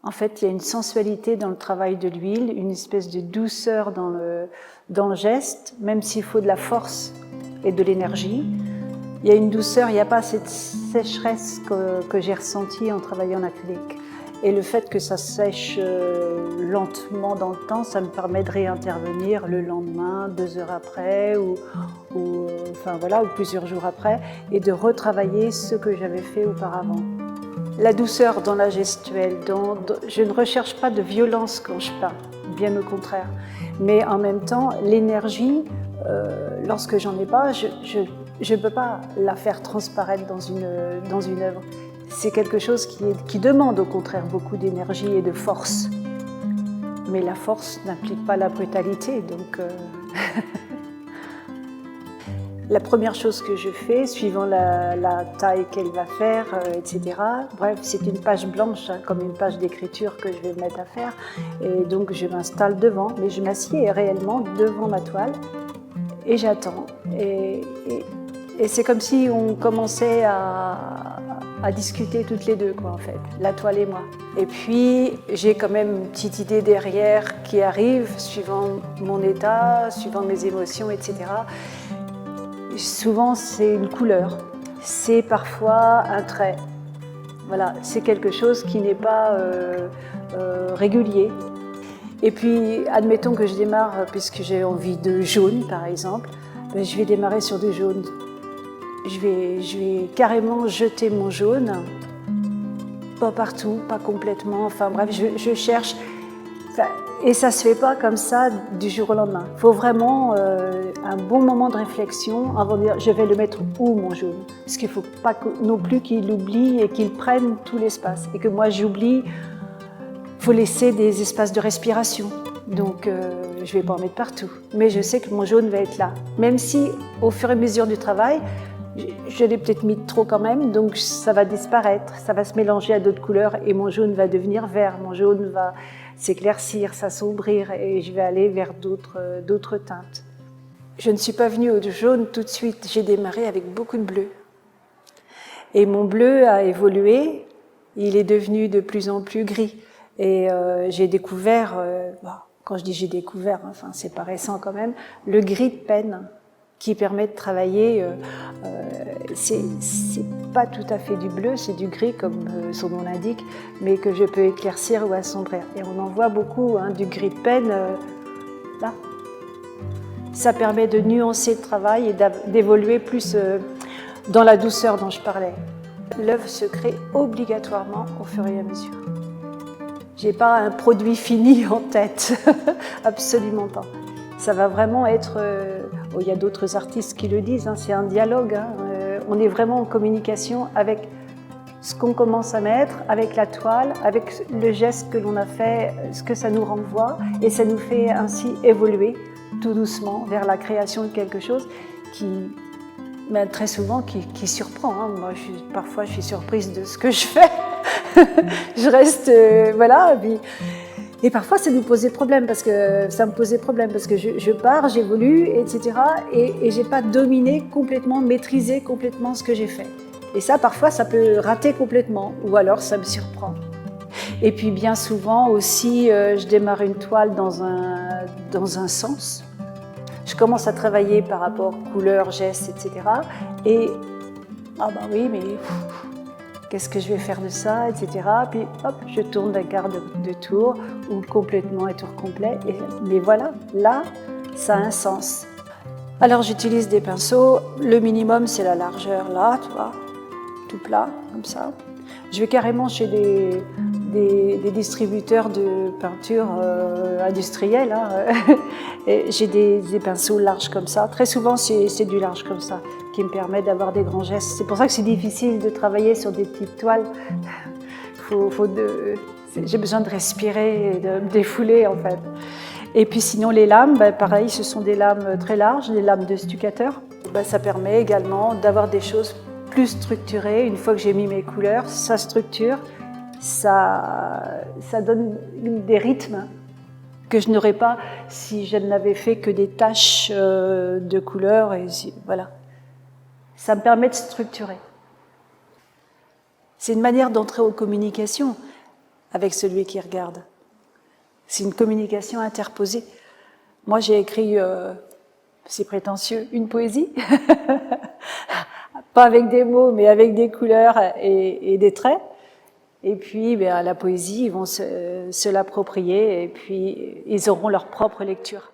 En fait, il y a une sensualité dans le travail de l'huile, une espèce de douceur dans le geste, même s'il faut de la force et de l'énergie. Il y a une douceur, il n'y a pas cette sécheresse que j'ai ressentie en travaillant en acrylique. Et le fait que ça sèche lentement dans le temps, ça me permet de réintervenir le lendemain, 2 heures après, ou plusieurs jours après, et de retravailler ce que j'avais fait auparavant. La douceur dans la gestuelle, je ne recherche pas de violence quand je peins, bien au contraire. Mais en même temps, l'énergie, lorsque j'en ai pas, je ne peux pas la faire transparaître dans une œuvre. C'est quelque chose qui demande au contraire beaucoup d'énergie et de force. Mais la force n'implique pas la brutalité, donc... La première chose que je fais, suivant la taille qu'elle va faire, etc. Bref, c'est une page blanche, hein, comme une page d'écriture que je vais me mettre à faire. Et donc je m'installe devant, mais je m'assieds réellement devant ma toile et j'attends. Et c'est comme si on commençait à discuter toutes les deux, quoi, en fait, la toile et moi. Et puis j'ai quand même une petite idée derrière qui arrive, suivant mon état, suivant mes émotions, etc. Souvent, c'est une couleur, c'est parfois un trait. Voilà, c'est quelque chose qui n'est pas régulier. Et puis, admettons que je démarre, puisque j'ai envie de jaune, par exemple, je vais démarrer sur du jaune. Je vais carrément jeter mon jaune, pas partout, pas complètement, enfin bref, je cherche. Et ça ne se fait pas comme ça du jour au lendemain. Il faut vraiment un bon moment de réflexion avant de dire je vais le mettre où mon jaune. Parce qu'il ne faut pas non plus qu'il oublie et qu'il prenne tout l'espace. Et que moi j'oublie, il faut laisser des espaces de respiration. Donc je ne vais pas en mettre partout. Mais je sais que mon jaune va être là. Même si au fur et à mesure du travail, je l'ai peut-être mis trop quand même, donc ça va disparaître, ça va se mélanger à d'autres couleurs et mon jaune va devenir vert, mon jaune va s'éclaircir, s'assombrir et je vais aller vers d'autres teintes. Je ne suis pas venue au jaune tout de suite, j'ai démarré avec beaucoup de bleu. Et mon bleu a évolué, il est devenu de plus en plus gris. Et j'ai découvert, quand je dis j'ai découvert, enfin c'est pas récent quand même, le gris de Penne, qui permet de travailler, c'est pas tout à fait du bleu, c'est du gris comme son nom l'indique, mais que je peux éclaircir ou assombrir. Et on en voit beaucoup, hein, du gris de Penne, là. Ça permet de nuancer le travail et d'évoluer plus dans la douceur dont je parlais. L'œuvre se crée obligatoirement au fur et à mesure. J'ai pas un produit fini en tête, absolument pas. Ça va vraiment être... il y a d'autres artistes qui le disent, hein, c'est un dialogue. Hein, on est vraiment en communication avec ce qu'on commence à mettre, avec la toile, avec le geste que l'on a fait, ce que ça nous renvoie. Et ça nous fait ainsi évoluer tout doucement vers la création de quelque chose qui, très souvent, qui surprend. Hein. Moi, parfois, je suis surprise de ce que je fais. Je reste... voilà, puis, et parfois, ça nous posait problème parce que je pars, j'évolue, etc. Et j'ai pas dominé complètement, maîtrisé complètement ce que j'ai fait. Et ça, parfois, ça peut rater complètement, ou alors ça me surprend. Et puis, bien souvent aussi, je démarre une toile dans un sens. Je commence à travailler par rapport couleur, geste, etc. Et oui, mais qu'est-ce que je vais faire de ça, etc. Puis hop, je tourne d'un quart de tour ou complètement un tour complet. Mais voilà, là, ça a un sens. Alors j'utilise des pinceaux. Le minimum, c'est la largeur là, tu vois, tout plat, comme ça. Je vais carrément chez des distributeurs de peinture industrielle. Hein. J'ai des pinceaux larges comme ça. Très souvent, c'est du large comme ça qui me permet d'avoir des grands gestes. C'est pour ça que c'est difficile de travailler sur des petites toiles. J'ai besoin de respirer et de me défouler, en fait. Et puis sinon, les lames, pareil, ce sont des lames très larges, des lames de stuccateur. Ça permet également d'avoir des choses plus structurées. Une fois que j'ai mis mes couleurs, ça structure, ça donne des rythmes que je n'aurais pas si je n'avais fait que des taches de couleurs. Et voilà. Ça me permet de structurer. C'est une manière d'entrer en communication avec celui qui regarde. C'est une communication interposée. Moi, j'ai écrit, c'est prétentieux, une poésie, pas avec des mots, mais avec des couleurs et des traits. Et puis, la poésie, ils vont se l'approprier et puis ils auront leur propre lecture.